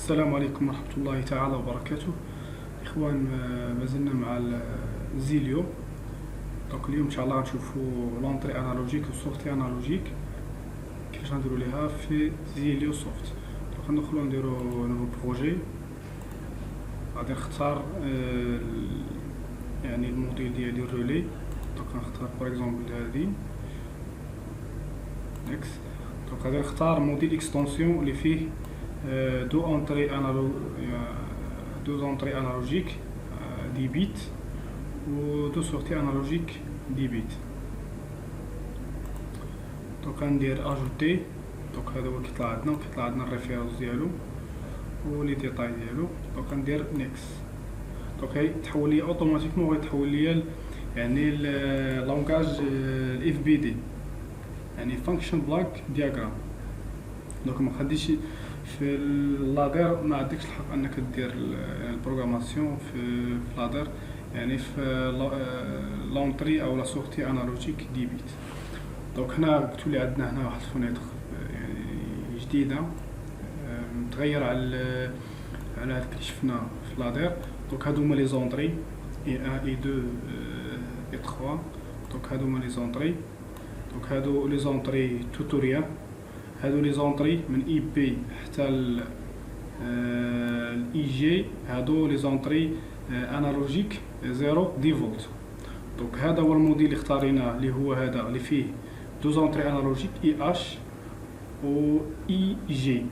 السلام عليكم ورحمة الله تعالى وبركاته. إخوان، ما زلنا مع زيليو. دونك اليوم إن شاء الله غنشوفو لونطري أنالوجيك والسورتي أنالوجيك كيفاش غنديرو ليها في زيليو سوفت. دونك غندخلو نديرو نوفو بروجي، غادي نختار يعني الموديل ديالي الرولي. دونك غنختار باغ اكزومبل هادي نيكس. دونك غادي نختار موديل اكستونسيون اللي فيه دو انتري انالوجيك 10 بيت و دو سورتي انالوجيك 10 بيت. دونك غندير اجوتي. دونك هذا هو كيطلع عندنا، وكيطلع عندنا الريفيرونس ديالو و لي ديتاي ديالو. دونك غندير نيكس. دونك هي تحول لي اوتوماتيكمون، غيتحول لي يعني لونغاج الاف بي دي، يعني فانكشن بلوك دياغرام. دونك ما خديش في اللادير، ما عندكش الحق انك دير البروغراماسيون في لادير، يعني في لونطري او لا سورتي انالوجيك 10 بيت. دونك هنا قلت لي عندنا هنا واحد الفونيتر يعني جديده متغيره على هذاك اللي شفنا في لادير. دونك هادو هما لي زونطري اي 1 اي 2 اي 3. دونك هادو هما لي زونطري. دونك هادو لي زونطري توتوريال، هادو لي زونطري من اي بي حتى الاي جي، هادو لي زونطري انالوجيك 0 10 فولت. دونك هذا هو الموديل اللي اختاريناه، اللي هو هذا اللي فيه دو زونطري انالوجيك اي اش و اي جي،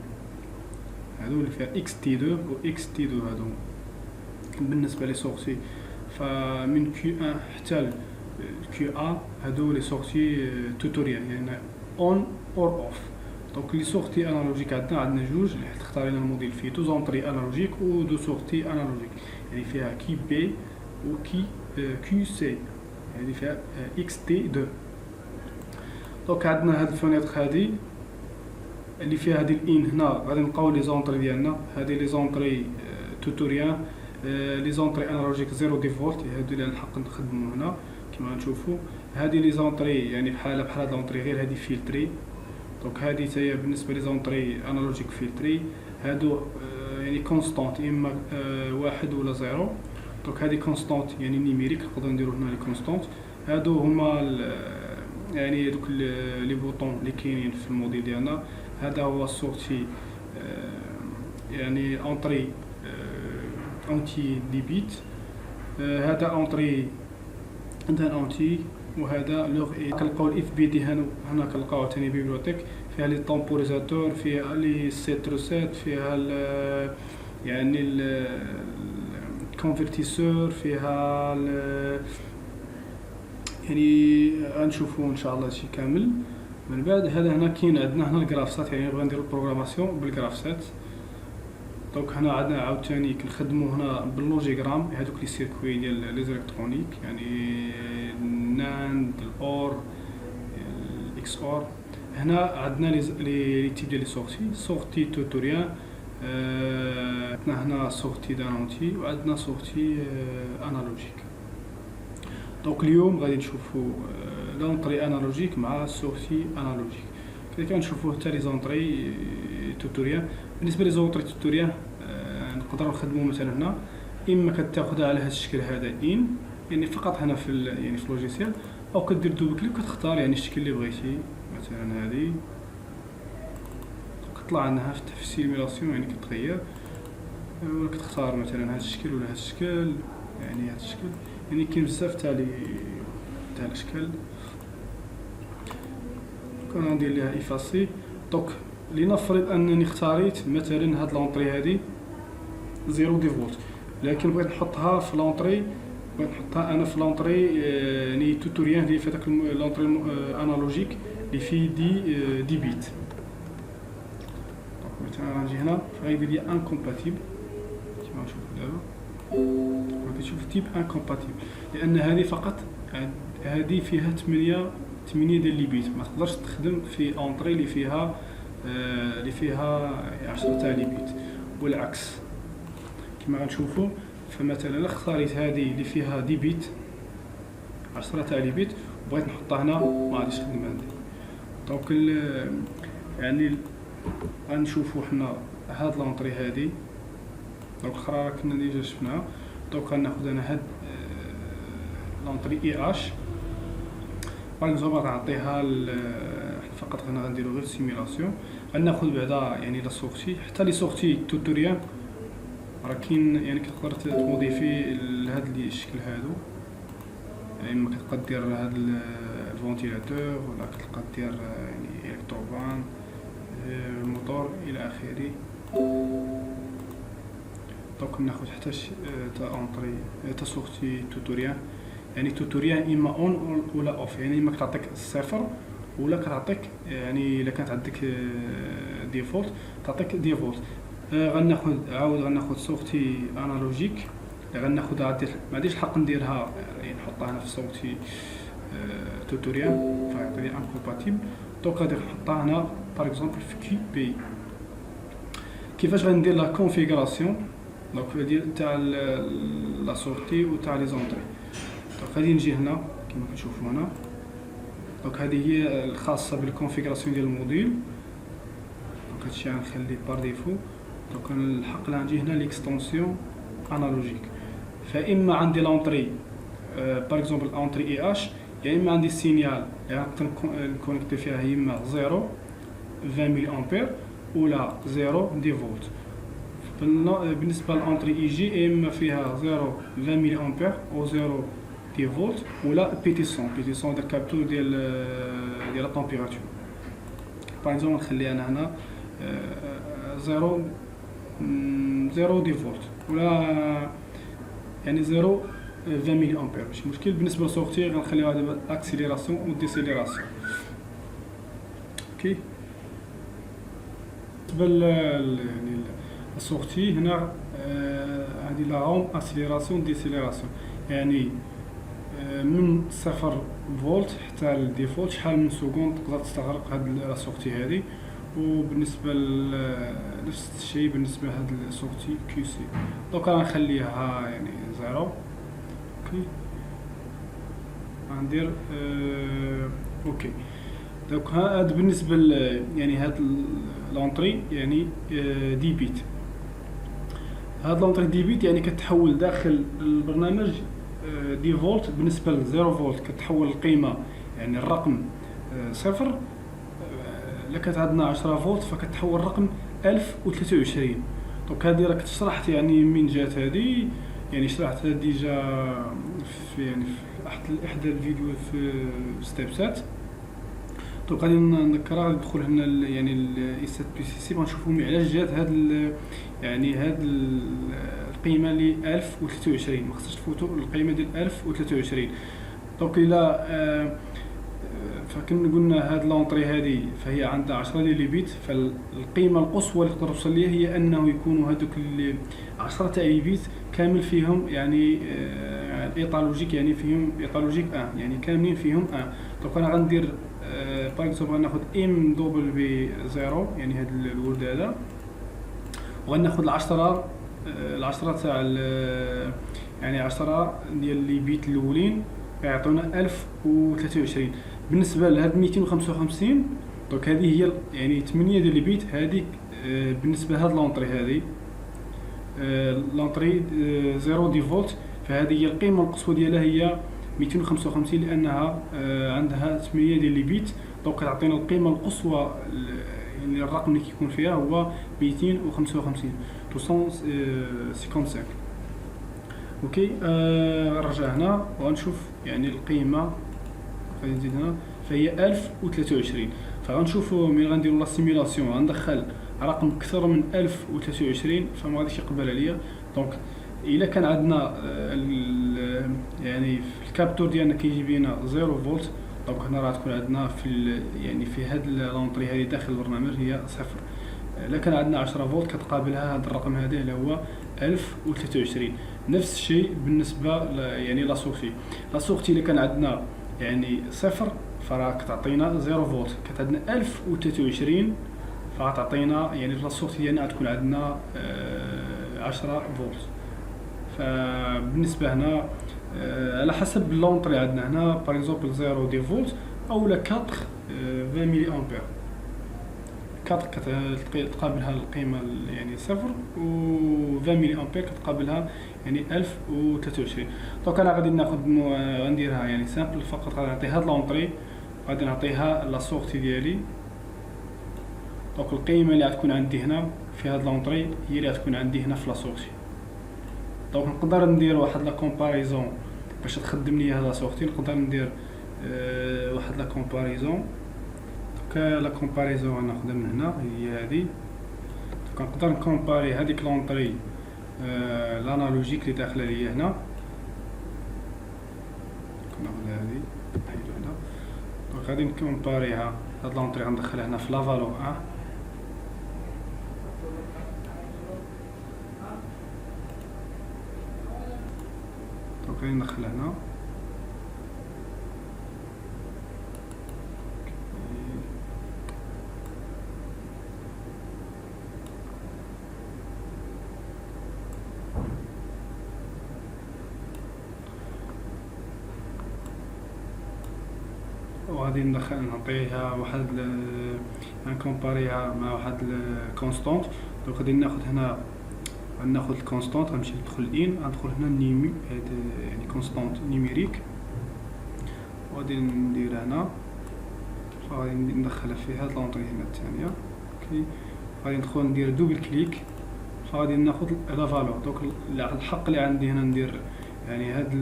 هادو اللي فيها اكس تي 2 و اكس تي 2. هادو بالنسبه لي سورتي فمن كيو 1 حتى كيو ا، هادو لي سورتي توتوريال يعني اون اور اوف. دونك لي سورتي انالوجيك عندنا جوج، اللي اختارينا الموديل فيه دو زونطري انالوجيك و دو سورتي انالوجيك، يعني فيها كي بي و كي كيو سي، يعني فيها اكس تي 2. دونك عندنا هاد الفونيتر هادي اللي فيها هادي الان. هنا غادي نلقاو لي زونطري ديالنا، هادي لي زونطري توتوريال، لي زونطري انالوجيك 0 10 فولت، هادو اللي الحق نخدمو هنا كما غنشوفو. هادي لي زونطري يعني بحال هاد لونطري، غير هادي فيلتري. دونك هادي تاهي بالنسبه لي زونطري انالوجيك فيلتري، هادو يعني كونستانت، اما 1 ولا 0. دونك هادي كونستانت يعني نيميريك، نقدروا نديرو هنا لي كونستانت. هادو هما يعني دوك لي بوطون اللي كاينين في الموديل ديالنا. هذا هو السورتي يعني اونطري اونتي 10 بيت، هذا اونطري اونتي، وهذا لوغ اي. كنلقاو الاف بي دي هنا كنلقاو ثاني بيبليوتيك فيها لي طومبوريزاتور، فيها لي سيت روسيت، فيها يعني الكونفرتيسور، فيها يعني غنشوفوا ان شاء الله هادشي كامل من بعد. هذا هنا كاين عندنا هنا الجرافسات، يعني نبغي نديرو البروغراماسيون بالجرافسات. دونك هنا عندنا عاوتاني كنخدمو هنا باللوجيغرام، هادوك لي سيركوي ديال لي زيليكترونيك، يعني ناند، الاور، الاكس اور. هنا عندنا لي تيب ديال لي سورتي توتوريال. عندنا هنا سورتي دانونتي وعندنا سورتي انالوجيك. دونك اليوم غادي نشوفو لونطري انالوجيك مع سورتي انالوجيك. كذلك غنشوفو حتى لي زونطري توتوريال. بالنسبه لي زونطري توتوريال نقدروا نخدمو مثلا هنا، اما كتاخذها على هذا الشكل هذا ان، يعني فقط هنا في يعني في لوجيسيال، او كدير دوبل كليك وكتختار يعني الشكل اللي بغيتي. مثلا هذه كتطلع عندها في السيميلاسيون يعني كتغير، ولا كتختار مثلا هذا الشكل ولا هذا الشكل، يعني هذا الشكل، يعني كاين بزاف تاع الاشكال. كندير ليها ايفاسي. دونك لنفرض انني اختاريت مثلا هاد لونطري هادي 0 10 فولت، لكن بغيت نحطها في لونطري، بغيت نحطها انا في لونطري يعني توتوريال اللي في داك لونطري انالوجيك اللي فيه 10 بيت. دونك مثلا غنجي هنا فغيدير لي انكومباتيبل كيما نشوفو دابا. غادي تشوف تيب انكومباتيبل، لان هذه فقط هذه فيها 8 ديال لي بيت، ما تقدرش تخدم في اونطري اللي فيها 10 تاع لي بيت، والعكس كما غنشوفوا. فمثلا الا اختاريت هذه اللي فيها 10 بيت 10 تاع لي بيت وبغيت نحطها هنا، ما غاديش تخدم عندي. دونك يعني غنشوفوا حنا هاد لونطري هادي دونك الاخرى كنا ديجا شفناها. دونك غناخد انا هاد لونطري اي اش باغ اكزومبل غنعطيها فقط غنديرو غير سيميلاسيون. غناخد بعدا يعني لا سورتي، حتى لي سورتي توتوريال راه كاين يعني كتقدر تموديفي لهاد الشكل هادو، يعني اما كتبقى دير هاد الفونتيلاتور ولا كتبقى دير يعني الكتروبان الموتور الى اخره. دونك ناخد حتى تا اونطري تا سورتي توتوريال، يعني توتوريال اما اون ولا اوف، يعني اما كتعطيك الصفر ولا كتعطيك يعني الا كانت عندك ديفولت تعطيك ديفولت. غناخد سورتي انالوجيك اللي غناخدها ما عنديش الحق نديرها يعني نحطها هنا في سورتي توتوريال فيعطيني انكومباتيبل. دونك غادي نحطها هنا باغ اكزومبل في كي بي. كيفاش غندير لا كونفيغوراسيون دونك ديال تاع لا سورتي و تاع لي زونطري. دونك غادي نجي هنا كما كتشوفوا هنا. دونك هذه هي الخاصه بالكونفيغوراسيون ديال الموديل. دونك هادشي غنخليه بار ديفو. دونك الحق لها نجي هنا ليكستونسيون انالوجيك، فاما عندي لونطري باغ اكزومبل اونطري اي اش، يا اما عندي السينيال اللي غنقدر نكونيكتي فيها هي اما 0 20 ملي امبير ولا 0 دي فولت. بالنسبه للونطري اي جي يا اما فيها 0 20 ملي امبير او 0 دي فولت ولا بيتيسون دا كابتور ديال لا طومبيراتور. باغ اكزومبل نخليها انا هنا 0 دي فولت ولا يعني 0 20 ملي امبير ماشي مشكل. بالنسبه للسورتي غنخليوها دابا اكسيليراسيون و ديسيليراسيون. اوكي بالنسبه يعني السورتي هنا هذه لا هوم اكسيليراسيون ديسيليراسيون، يعني من 0 فولت حتى الديفولت شحال من سكوند تقدر تستغرق هاد لا سورتي هذه. وبالنسبه نفس الشيء بالنسبه لهاد السورتي كيو سي. دونك غنخليها يعني 0. اوكي غندير اوكي. دونك هاد بالنسبه يعني هاد لونطري يعني دي بيت. هاد لونطري دي بيت يعني كتحول داخل البرنامج دي فولت. بالنسبه ل 0 فولت كتحول القيمه يعني الرقم 0. الا كانت عندنا 10 فولت فكتحول الرقم 1023. دونك هذه راه شرحت يعني من جات هذه، يعني شرحتها ديجا في يعني في احدى الفيديو في ستيبسات. دونك غادي نذكرها ندخل هنا يعني الاي 7 بي سي سي غنشوفوا علاش جات هاد يعني هاد القيمه اللي 1023. ما خصناش تفوتوا القيمه ديال 1023. دونك الى فكنا قلنا هاد لونطري هذه فهي عندها 10 ديال لي بيت، فالقيمه القصوى اللي تقدر توصل ليها هي انه يكونوا هذوك 10 تاع لي بيت كامل فيهم يعني ايطالوجيك، يعني فيهم ايطالوجيك يعني كاملين فيهم دونك انا غندير باغ اكزومبل غناخذ ام دوبل بي 0 يعني هذا الورد هذا، وغناخذ العشرة تاع يعني 10 ديال لي بيت الاولين يعطونا 1023. بالنسبه لهاد 255 دونك هذه هي يعني 8 ديال لي بيت هذيك. بالنسبه لهاد لونطري هذه لونطري 0 دي فولت، فهذه هي القيمه القصوى ديالها هي 255 لانها عندها 8 ديال لي بيت. دونك كتعطينا القيمه القصوى يعني الرقم اللي كيكون فيها هو 255 255. اوكي نرجع هنا وغنشوف يعني القيمه غادي نزيد هنا فهي 1023. فغنشوفوا ملي غنديروا لا سيميلاسيون غندخل رقم اكثر من 1023 فما غاديش يقبل عليا. دونك الا كان عندنا يعني في الكابتور ديالنا كيجيب لنا 0 فولت، دونك هنا راه تكون عندنا في يعني في هاد لونطري هذه داخل البرنامج هي 0. الا كان عندنا 10 فولت كتقابلها هذا الرقم هذا اللي هو 1023. نفس الشيء بالنسبه يعني لا سورتي الا كان عندنا يعني 0 فراه كتعطينا 0 فولت، كانت عندنا 1023 فغتعطينا يعني لا سورتي ديالنا غتكون عندنا 10 فولت. فبالنسبه هنا على حسب اللونطري عندنا هنا باغ اكزومبل 0 دي فولت او لا 4 20 ملي امبير. 4 تقابلها القيمة يعني صفر، و 20 ملي امبير كتقابلها يعني 1023. دونك انا غادي غنديرها يعني سامبل فقط. غادي نعطي هاد لونطري، غادي نعطيها لا سورتي ديالي. دونك القيمة اللي غتكون عندي هنا في هاد لونطري هي اللي غتكون عندي هنا في لا سورتي. دونك نقدر ندير واحد لا كومباريزون باش تخدم لي هاد لا سورتي. نقدر ندير واحد لا كومباريزون. لا كومباريزون غناخدها من هنا هي هادي. كنقدر نكومباري هذيك لونطري الانالوجيك اللي داخله ليا هنا. كناخذ هذه نحيدو هنا. دونك غادي نكومباريها هاد لونطري غندخلها هنا في لافالو 1. دونك غادي ندخلها هنا. وغادي نعطيها واحد نكومباريها مع واحد الكونستونت. دونك غادي ناخذ هنا، غناخذ الكونستونت، غنمشي ندخل الان، غندخل هنا النيمي يعني كونستونت نيميريك، وغادي نديرها هنا. فغادي ندخلها في هاد لونطري هنا الثانيه. اوكي، غادي ندخل ندير دوبل كليك، فغادي ناخذ لا فالور. دونك الحق اللي عندي هنا ندير يعني هاد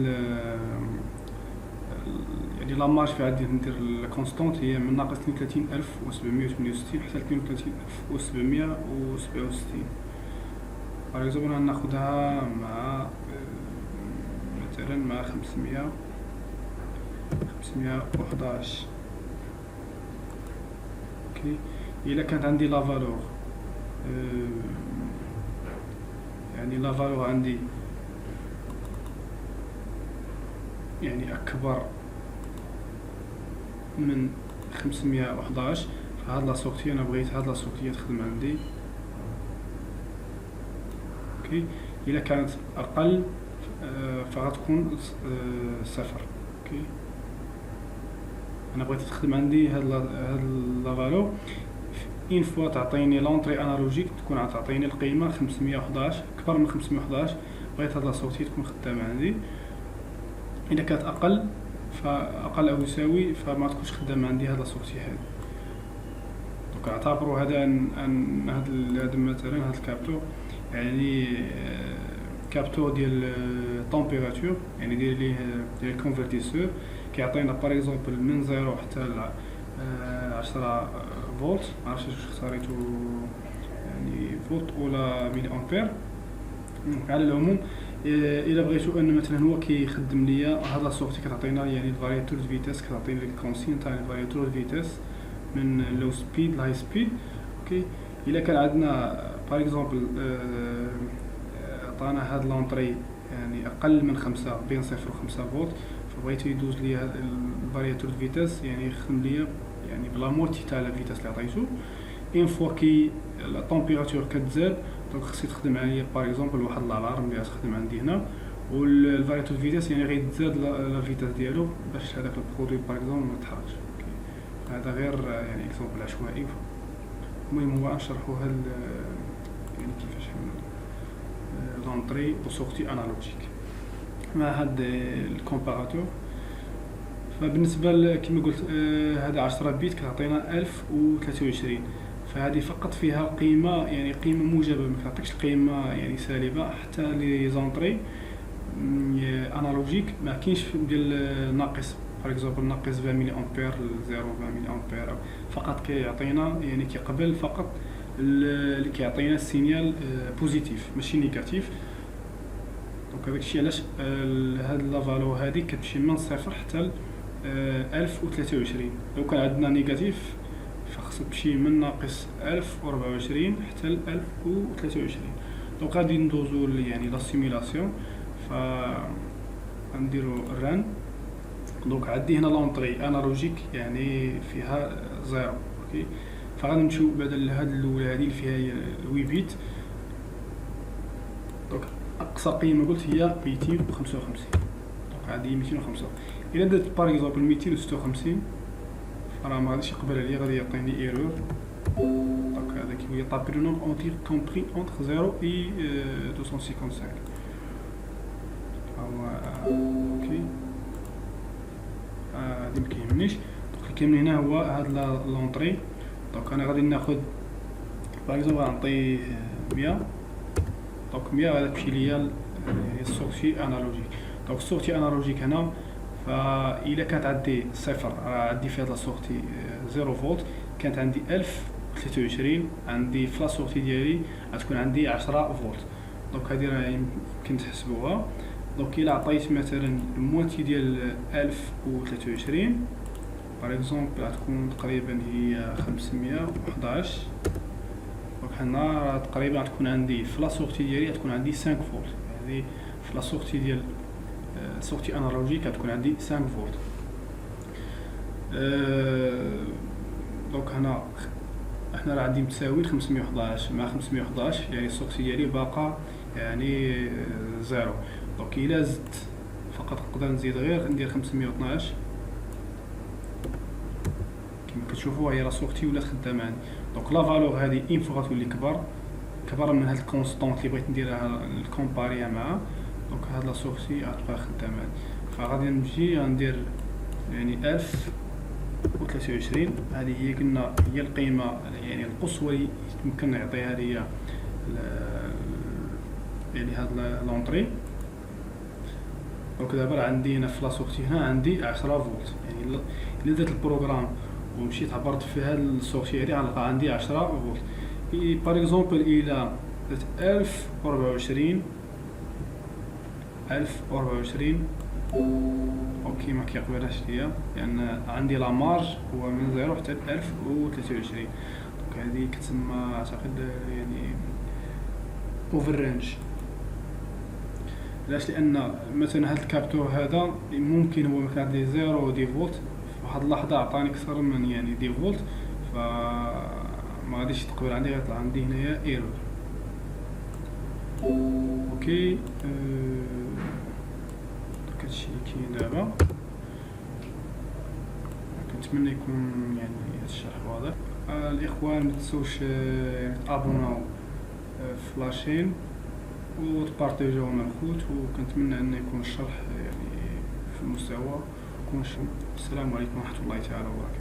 يعني لا مارج في عندي ندير الكونستونت هي من ناقص 32768 حتى 32767. باغ اكزومبل غناخدها مع مثلا مع 511. اوكي، الا كانت عندي لا فالور يعني لا فالور عندي يعني اكبر من 511، فهاد لا سورتي انا بغيت هاد لا سورتي تخدم عندي. اوكي، الا كانت اقل فغتكون صفر. اوكي، انا بغيت تخدم عندي هاد لا فالو. اين فوا تعطيني لونطري انالوجيك تكون غتعطيني القيمه 511 اكبر من 511، بغيت هاد لا سورتي تكون خدامه عندي. اذا كانت اقل فاقل او يساوي فما تكونش خدامه عندي هاد لا سورتي هادي. دونك اعتبروا هذا هذا مثلا هاد الكابتور يعني كابتور ديال التمبيراتور، يعني ديال الكونفرتيسور كيعطينا باغ اكزومبل من 0 حتى ل 10 فولت. معرفتش واش اختاريتو يعني فولت ولا ملي امبير. على العموم الا بغيتو ان مثلا هو كيخدم ليا هاد لا سورتي كتعطينا يعني الفارياتور دو فيتاس، كتعطينا الكونسين تاع الفارياتور دو فيتاس من لو سبيد لهاي سبيد. اوكي، الا كان عندنا باغ اكزومبل عطانا هاد لونطري يعني اقل من 5 بين 0 و 5 فولت، فبغيتو يدوز ليا الفارياتور دو فيتاس يعني يخدم ليا يعني بلا موتي تاع لا فيتاس اللي عطيتو. اين فوا كي لا تمبيراتور كتزاد دونك خصني تخدم عليا باغ اكزومبل واحد لالارم اللي غتخدم عندي هنا، والفارياتور فيتاس يعني غيتزاد لا فيتاس ديالو باش هذاك البرودوي باغ اكزومبل ما يتحركش. هذا غير يعني اكزومبل عشوائي. المهم هو نشرحوا هاد يعني كيفاش لونطري و سورتي انالوجيك مع هاد الكومباراتور. فبالنسبه كما قلت هذا 10 بيت كتعطينا 1023، فهذه فقط فيها قيمه يعني قيمه موجبه، ما كتعطيكش القيمه يعني سالبه. حتى لي زونطري انالوجيك ما كاينش ديال ناقص باغ اكزومبل ناقص 20 ملي امبير 0 20 ملي امبير، فقط كيعطينا يعني كيقبل فقط اللي كيعطينا السينيال بوزيتيف ماشي نيجاتيف. دونك هذاك الشيء علاش هاد لا فالو هادي كتمشي من 0 حتى 1023. لو كان عندنا نيجاتيف فخصها تمشي من ناقص 1024 حتى 1023. دونك غادي ندوزو يعني لا سيميلاسيون. ف غنديرو الران. دونك عندي هنا لونطري انالوجيك يعني فيها 0. اوكي، فغنمشيو بعدا لهاد الاولى هادي اللي فيها 8 بيت. دونك اقصى قيمه قلت هي 255. دونك عندي 205. الا درت باغ اكزومبل 256 راه ما غاديش يقبل عليا، غادي يعطيني ايرور. دونك هذا كيقول طابي لو نومبر اونتير كومبري اونتر 0 اي 255. هو اوكي هادي مكيهمنيش. دونك اللي كاين هنا هو هاد لونطري. دونك انا غادي ناخد باغ اكزومبل غنعطيه 100. دونك 100 غادي تمشي ليا السورتي انالوجيك. دونك السورتي انالوجيك هنا فإلا كانت عندي صفر عندي في هاد السورتي 0 فولت، كانت عندي 1023 عندي في لاسورتي ديالي غتكون عندي 10 فولت. دونك هادي راه يمكن تحسبوها. دونك إلا عطيت مثلا المواتي ديال 1023 باغ اكزومبل غتكون تقريبا هي 511. دونك هنا تقريبا غتكون عندي في لاسورتي ديالي غتكون عندي 5 فولت. هادي في لاسورتي ديال سورتي انالوجيك غتكون عندي 5 فولت. دونك هنا احنا راه عندي متساويين 511 مع 511 يعني السورتي ديالي باقا يعني 0. دونك الا زدت فقط نقدر نزيد غير ندير 512 كما كتشوفوا هي لا سورتي ولات خدامه عندي. دونك لا فالور هذه اين فوا غتولي كبر من هاد الكونستونط اللي بغيت نديرها الكومباريا معها. دونك هاد لا سورتي غتبقى خدامه عندي. فغادي نمشي غندير يعني 1023. هذه هي قلنا هي القيمه يعني القصوى اللي يمكن نعطيها ليا يعني هاد لونطري. دونك دابا راه عندي هنا في لاسورتي هنا عندي 10 فولت. يعني الا درت البروغرام ومشيت عبرت في هاد السورتي هادي غنلقى عندي 10 فولت. باغ اكزومبل الى درت 1024 اوكي ما كيقبلهاش ليا لان عندي لا مارج هو من 0 حتى 1023. دونك هذه كتسمى اعتقد يعني اوفر رينج. علاش؟ لان مثلا هذا الكابتور هذا ممكن هو كان عندي 0 دي فولت، في واحد اللحظه عطاني اكثر من يعني دي فولت، فما غاديش تقبل عندي، غيطلع عندي هنايا ايرور. اوكي هادشي اللي كاين دابا. كنتمنى يكون يعني هاد الشرح واضح. الاخوان متنسوش تابوناو في لاشين وتبارطاجيوه مع الخوت، وكنتمنى ان يكون الشرح يعني في المستوى. السلام عليكم ورحمه الله تعالى وبركاته.